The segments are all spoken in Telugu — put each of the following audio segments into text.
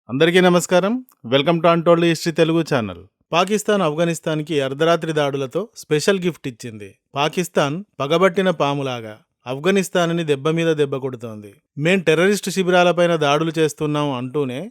అందరికీ నమస్కారం. Welcome to untold history Telugu channel. Pakistan ఆఫ్ఘనిస్తాన్‌కి అర్ధరాత్రి దాడులతో స్పెషల్ గిఫ్ట్ ఇచ్చింది. పాకిస్తాన్ పగబట్టిన పాములాగా ఆఫ్ఘనిస్తాన్ని దెబ్బ మీద దెబ్బ కొడుతోంది. మేం టెర్రరిస్టు శిబిరాలపైన దాడులు చేస్తున్నాం అంటూనే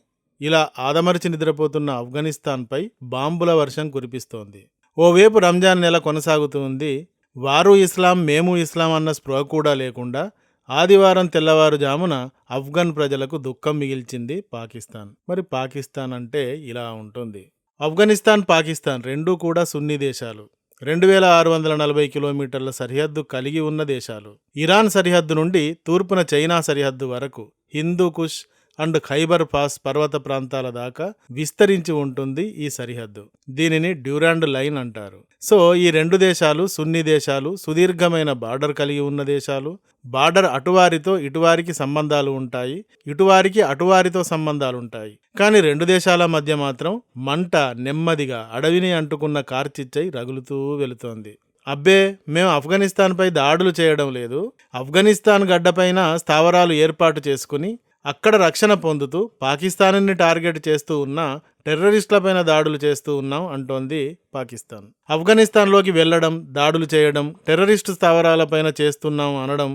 ఇలా ఆదమరచి నిద్రపోతున్న ఆఫ్ఘనిస్తాన్పై బాంబుల వర్షం కురిపిస్తోంది. ఓవైపు రంజాన్ నెల కొనసాగుతుంది. వారు ఇస్లాం మేము ఇస్లాం అన్న స్పృహ కూడా లేకుండా ఆదివారం తెల్లవారుజామున ఆఫ్ఘన్ ప్రజలకు దుఃఖం మిగిల్చింది పాకిస్తాన్. మరి పాకిస్తాన్ అంటే ఇలా ఉంటుంది. ఆఫ్ఘనిస్తాన్, పాకిస్తాన్ రెండూ కూడా సున్నీ దేశాలు. 2640 కిలోమీటర్ల సరిహద్దు కలిగి ఉన్న దేశాలు. ఇరాన్ సరిహద్దు నుండి తూర్పున చైనా సరిహద్దు వరకు హిందూ కుష్ అండ్ ఖైబర్ పాస్ పర్వత ప్రాంతాల దాకా విస్తరించి ఉంటుంది ఈ సరిహద్దు. దీనిని డ్యూరాండ్ లైన్ అంటారు. సో ఈ రెండు దేశాలు సున్నీ దేశాలు, సుదీర్ఘమైన బార్డర్ కలిగి ఉన్న దేశాలు. బార్డర్ అటువారితో ఇటువారికి సంబంధాలు ఉంటాయి, ఇటువారికి అటువారితో సంబంధాలు ఉంటాయి. కానీ రెండు దేశాల మధ్య మాత్రం మంట నెమ్మదిగా అడవిని అంటుకున్న కార్చిచ్చై రగులుతూ వెళుతోంది. అబ్బే, మేము ఆఫ్ఘనిస్తాన్పై దాడులు చేయడం లేదు, ఆఫ్ఘనిస్తాన్ గడ్డపైన స్థావరాలు ఏర్పాటు చేసుకుని అక్కడ రక్షణ పొందుతూ పాకిస్తాన్ని టార్గెట్ చేస్తూ ఉన్న టెర్రరిస్టులపైన దాడులు చేస్తూ ఉన్నాం అంటోంది పాకిస్తాన్. ఆఫ్ఘనిస్తాన్లోకి వెళ్లడం, దాడులు చేయడం, టెర్రరిస్టు స్థావరాలపైన చేస్తున్నాం అనడం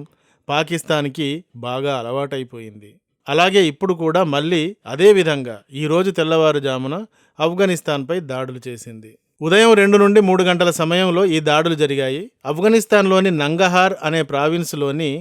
పాకిస్తాన్కి బాగా అలవాటైపోయింది. అలాగే ఇప్పుడు కూడా మళ్ళీ అదే విధంగా ఈరోజు తెల్లవారుజామున ఆఫ్ఘనిస్తాన్పై దాడులు చేసింది. ఉదయం 2 నుండి 3 గంటల సమయంలో ఈ దాడులు జరిగాయి. ఆఫ్ఘనిస్తాన్లోని నంగహార్ అనే ప్రావిన్స్లోని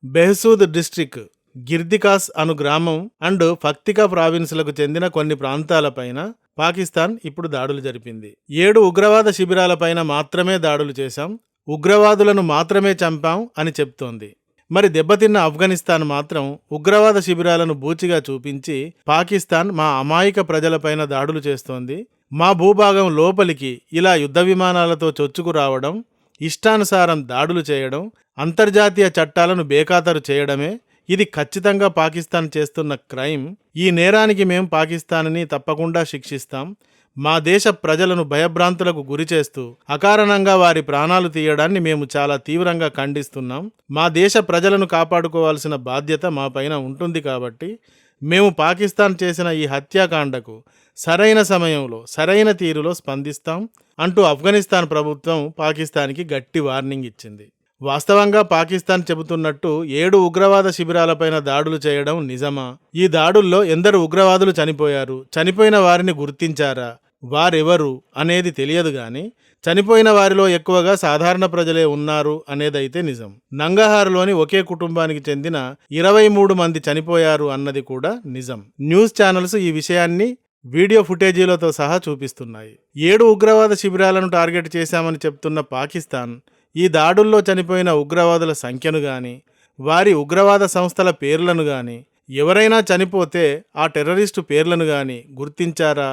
బెహ్సూద్ డిస్ట్రిక్ట్, గిర్దికాస్ అను గ్రామం అండ్ ఫక్తికా ప్రావిన్సులకు చెందిన కొన్ని ప్రాంతాలపైన పాకిస్తాన్ ఇప్పుడు దాడులు జరిపింది. 7 ఉగ్రవాద శిబిరాలపైన మాత్రమే దాడులు చేశాం, ఉగ్రవాదులను మాత్రమే చంపాం అని చెప్తోంది. మరి దెబ్బతిన్న ఆఫ్ఘనిస్తాన్ మాత్రం ఉగ్రవాద శిబిరాలను బూచిగా చూపించి పాకిస్తాన్ మా అమాయక ప్రజలపైన దాడులు చేస్తోంది, మా భూభాగం లోపలికి ఇలా యుద్ధ విమానాలతో చొచ్చుకు రావడం, ఇష్టానుసారం దాడులు చేయడం, అంతర్జాతీయ చట్టాలను బేఖాతరు చేయడమే ఇది ఖచ్చితంగా పాకిస్తాన్ చేస్తున్న క్రైమ్. ఈ నేరానికి మేం పాకిస్తాన్ని తప్పకుండా శిక్షిస్తాం. మా దేశ ప్రజలను భయభ్రాంతులకు గురి చేస్తూ అకారణంగా వారి ప్రాణాలు తీయడాన్ని మేము చాలా తీవ్రంగా ఖండిస్తున్నాం. మా దేశ ప్రజలను కాపాడుకోవాల్సిన బాధ్యత మా పైన ఉంటుంది కాబట్టి మేము పాకిస్తాన్ చేసిన ఈ హత్యాకాండకు సరైన సమయంలో సరైన తీరులో స్పందిస్తాం అంటూ ఆఫ్ఘనిస్తాన్ ప్రభుత్వం పాకిస్తాన్కి గట్టి వార్నింగ్ ఇచ్చింది. వాస్తవంగా పాకిస్తాన్ చెబుతున్నట్టు 7 ఉగ్రవాద శిబిరాలపైన దాడులు చేయడం నిజమా? ఈ దాడుల్లో ఎందరు ఉగ్రవాదులు చనిపోయారు, చనిపోయిన వారిని గుర్తించారా, వారెవరు అనేది తెలియదు గాని చనిపోయిన వారిలో ఎక్కువగా సాధారణ ప్రజలే ఉన్నారు అనేదైతే నిజం. నంగహార్లోని ఒకే కుటుంబానికి చెందిన 23 మంది చనిపోయారు అన్నది కూడా నిజం. న్యూస్ ఛానల్స్ ఈ విషయాన్ని వీడియో ఫుటేజీలతో సహా చూపిస్తున్నాయి. 7 ఉగ్రవాద శిబిరాలను టార్గెట్ చేశామని చెప్తున్న పాకిస్తాన్ ఈ దాడుల్లో చనిపోయిన ఉగ్రవాదుల సంఖ్యను గాని, వారి ఉగ్రవాద సంస్థల పేర్లను గాని, ఎవరైనా చనిపోతే ఆ టెర్రరిస్టు పేర్లను గాని గుర్తించారా,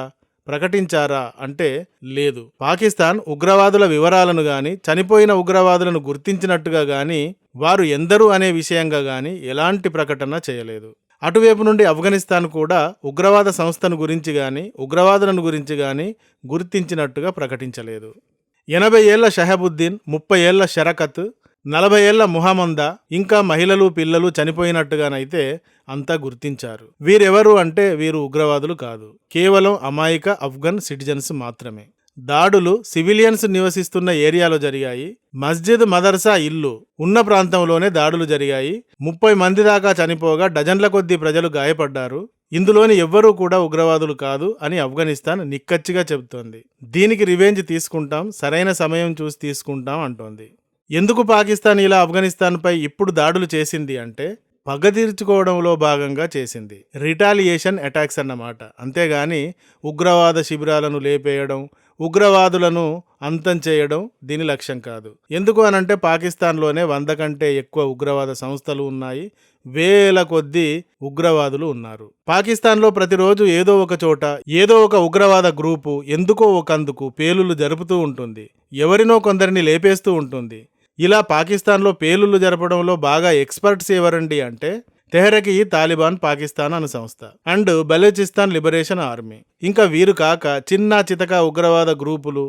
ప్రకటించారా అంటే లేదు. పాకిస్తాన్ ఉగ్రవాదుల వివరాలను గాని, చనిపోయిన ఉగ్రవాదులను గుర్తించినట్టుగా గాని, వారు ఎందరు అనే విషయంగా గాని ఎలాంటి ప్రకటన చేయలేదు. అటువైపు నుండి ఆఫ్ఘనిస్తాన్ కూడా ఉగ్రవాద సంస్థను గురించి గాని, ఉగ్రవాదులను గురించి గాని గుర్తించినట్టుగా ప్రకటించలేదు. 80 ఏళ్ల షహబుద్దీన్, 30 ఏళ్ల షరకత్, 40 ఏళ్ల ముహమ్మందా, ఇంకా మహిళలు పిల్లలు చనిపోయినట్టుగానైతే అంతా గుర్తించారు. వీరెవరు అంటే వీరు ఉగ్రవాదులు కాదు, కేవలం అమాయక ఆఫ్ఘన్ సిటిజన్స్ మాత్రమే. దాడులు సివిలియన్స్ నివసిస్తున్న ఏరియాలో జరిగాయి. మస్జిద్, మదర్సా, ఇల్లు ఉన్న ప్రాంతంలోనే దాడులు జరిగాయి. 30 మంది దాకా చనిపోగా డజన్ల కొద్దీ ప్రజలు గాయపడ్డారు. ఇందులోని ఎవ్వరూ కూడా ఉగ్రవాదులు కాదు అని ఆఫ్ఘనిస్తాన్ నిక్కచ్చిగా చెబుతోంది. దీనికి రివెంజ్ తీసుకుంటాం, సరైన సమయం చూసి తీసుకుంటాం అంటోంది. ఎందుకు పాకిస్తాన్ ఇలా ఆఫ్ఘనిస్తాన్పై ఇప్పుడు దాడులు చేసింది అంటే పగ తీర్చుకోవడంలో భాగంగా చేసింది. రిటాలియేషన్ అటాక్స్ అన్నమాట. అంతేగాని ఉగ్రవాద శిబిరాలను లేపేయడం, ఉగ్రవాదులను అంతం చేయడం దీని లక్ష్యం కాదు. ఎందుకు అనంటే పాకిస్తాన్లోనే 100 కంటే ఎక్కువ ఉగ్రవాద సంస్థలు ఉన్నాయి, వేల కొద్దీ ఉగ్రవాదులు ఉన్నారు. పాకిస్తాన్లో ప్రతిరోజు ఏదో ఒక చోట ఏదో ఒక ఉగ్రవాద గ్రూపు ఎందుకో ఒకందుకు పేలుళ్లు జరుపుతూ ఉంటుంది, ఎవరినో కొందరిని లేపేస్తూ ఉంటుంది. ఇలా పాకిస్తాన్లో పేలుళ్లు జరపడంలో బాగా ఎక్స్పర్ట్స్ ఎవరండి అంటే తెహ్రీక్ తాలిబాన్ పాకిస్తాన్ అనే సంస్థ అండ్ బలూచిస్తాన్ లిబరేషన్ ఆర్మీ. ఇంకా వీరు కాక చిన్న చితక ఉగ్రవాద గ్రూపులు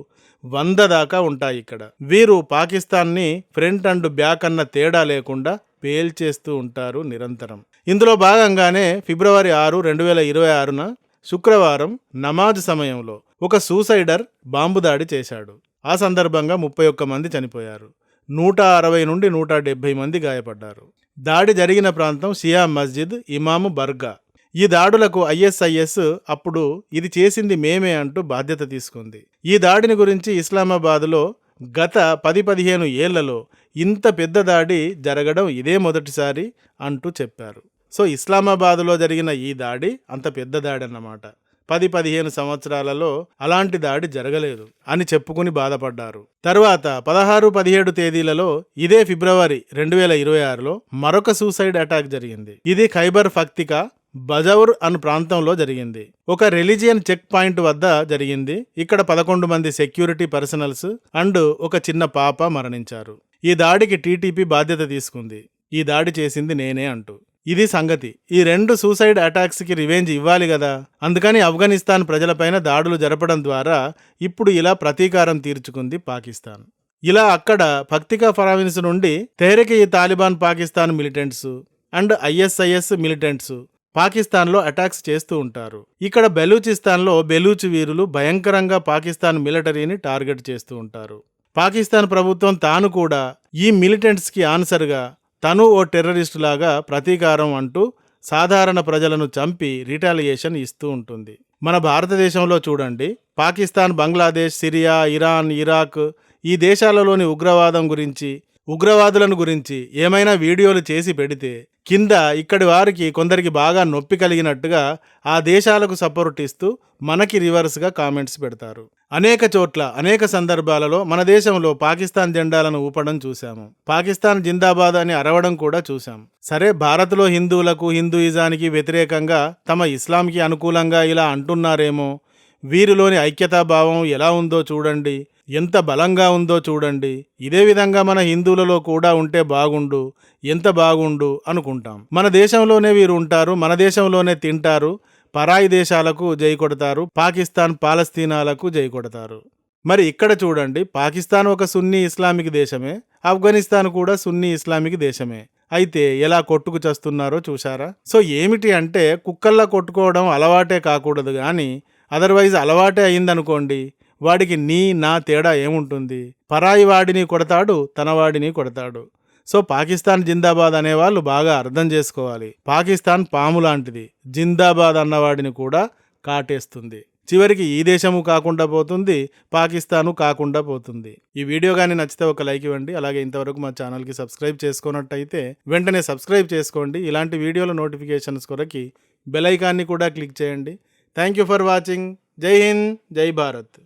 100 దాకా ఉంటాయి ఇక్కడ. వీరు పాకిస్తాన్ని ఫ్రంట్ అండ్ బ్యాక్ అన్న తేడా లేకుండా పేల్చేస్తూ ఉంటారు నిరంతరం. ఇందులో భాగంగానే ఫిబ్రవరి 6, 2026న శుక్రవారం నమాజ్ సమయంలో ఒక సూసైడర్ బాంబు దాడి చేశాడు. ఆ సందర్భంగా 31 మంది చనిపోయారు. 160 నుండి 170 మంది గాయపడ్డారు. దాడి జరిగిన ప్రాంతం షియా మస్జిద్, ఇమాము బర్గా. ఈ దాడులకు ISIS అప్పుడు ఇది చేసింది మేమే అంటూ బాధ్యత తీసుకుంది. ఈ దాడిని గురించి ఇస్లామాబాద్లో గత 10-15 ఏళ్లలో ఇంత పెద్ద దాడి జరగడం ఇదే మొదటిసారి అంటూ చెప్పారు. సో ఇస్లామాబాద్లో జరిగిన ఈ దాడి అంత పెద్ద దాడి అన్నమాట. 10-15 సంవత్సరాలలో అలాంటి దాడి జరగలేదు అని చెప్పుకుని బాధపడ్డారు. తర్వాత 16-17 తేదీలలో ఇదే ఫిబ్రవరి 2026లో మరొక సూసైడ్ అటాక్ జరిగింది. ఇది ఖైబర్ పఖ్తికా బజౌర్ అను ప్రాంతంలో జరిగింది. ఒక రిలీజియన్ చెక్ పాయింట్ వద్ద జరిగింది. ఇక్కడ 11 మంది సెక్యూరిటీ పర్సనల్స్ అండ్ ఒక చిన్న పాప మరణించారు. ఈ దాడికి టీటీపీ బాధ్యత తీసుకుంది. ఈ దాడి చేసింది నేనే అంటూ. ఇది సంగతి. ఈ 2 సూసైడ్ అటాక్స్ కి రివెంజ్ ఇవ్వాలి కదా. అందుకని ఆఫ్ఘనిస్తాన్ ప్రజలపైన దాడులు జరపడం ద్వారా ఇప్పుడు ఇలా ప్రతీకారం తీర్చుకుంది పాకిస్తాన్. ఇలా అక్కడ పఖ్తికా ప్రావిన్స్ నుండి Tehreek e Taliban Pakistan militants and ISIS militants పాకిస్తాన్లో అటాక్స్ చేస్తూ ఉంటారు. ఇక్కడ బెలూచిస్తాన్లో బెలూచ్ వీరులు భయంకరంగా పాకిస్తాన్ మిలిటరీని టార్గెట్ చేస్తూ ఉంటారు. పాకిస్తాన్ ప్రభుత్వం తాను కూడా ఈ మిలిటెంట్స్కి ఆన్సర్గా తను ఓ టెర్రరిస్టు లాగా ప్రతీకారం అంటూ సాధారణ ప్రజలను చంపి రిటాలియేషన్ ఇస్తూ ఉంటుంది. మన భారతదేశంలో చూడండి, Pakistan, Bangladesh, Syria, Iran, Iraq ఈ దేశాలలోని ఉగ్రవాదులను గురించి ఏమైనా వీడియోలు చేసి పెడితే కింద ఇక్కడి వారికి కొందరికి బాగా నొప్పి కలిగినట్టుగా ఆ దేశాలకు సపోర్ట్ ఇస్తూ మనకి రివర్స్గా కామెంట్స్ పెడతారు. అనేక చోట్ల అనేక సందర్భాలలో మన దేశంలో పాకిస్తాన్ జెండాలను ఊపడం చూశాము. పాకిస్తాన్ జిందాబాద్ అని అరవడం కూడా చూశాం. సరే, భారత్లో హిందువులకు, హిందూయిజానికి వ్యతిరేకంగా తమ ఇస్లాంకి అనుకూలంగా ఇలా అంటున్నారేమో. వీరిలోని ఐక్యతాభావం ఎలా ఉందో చూడండి, ఎంత బలంగా ఉందో చూడండి. ఇదే విధంగా మన హిందువులలో కూడా ఉంటే బాగుండు, ఎంత బాగుండు అనుకుంటాం. మన దేశంలోనే వీరు ఉంటారు, మన దేశంలోనే తింటారు, పరాయి దేశాలకు జై కొడతారు, పాకిస్తాన్ పాలస్తీనాలకు జై కొడతారు. మరి ఇక్కడ చూడండి, పాకిస్తాన్ ఒక సున్నీ ఇస్లామిక్ దేశమే, ఆఫ్ఘనిస్తాన్ కూడా సున్నీ ఇస్లామిక్ దేశమే. అయితే ఎలా కొట్టుకు చస్తున్నారో చూశారా? సో ఏమిటి అంటే, కుక్కల్లా కొట్టుకోవడం అలవాటే కాకూడదు కానీ అదర్వైజ్ అలవాటే అయిందనుకోండి, వాడికి నా తేడా ఏముంటుంది? పరాయి వాడిని కొడతాడు, తన వాడిని కొడతాడు. సో పాకిస్తాన్ జిందాబాద్ అనేవాళ్ళు బాగా అర్థం చేసుకోవాలి. పాకిస్తాన్ పాము లాంటిది, జిందాబాద్ అన్నవాడిని కూడా కాటేస్తుంది. చివరికి ఈ దేశము కాకుండా పోతుంది, పాకిస్తాను కాకుండా పోతుంది. ఈ వీడియో కానీ నచ్చితే ఒక లైక్ ఇవ్వండి. అలాగే ఇంతవరకు మా ఛానల్కి సబ్స్క్రైబ్ చేసుకున్నట్టయితే వెంటనే సబ్స్క్రైబ్ చేసుకోండి. ఇలాంటి వీడియోల నోటిఫికేషన్స్ కొరకి బెల్ ఐకాన్ని కూడా క్లిక్ చేయండి. Thank you for watching. జై హింద్, జై భారత్.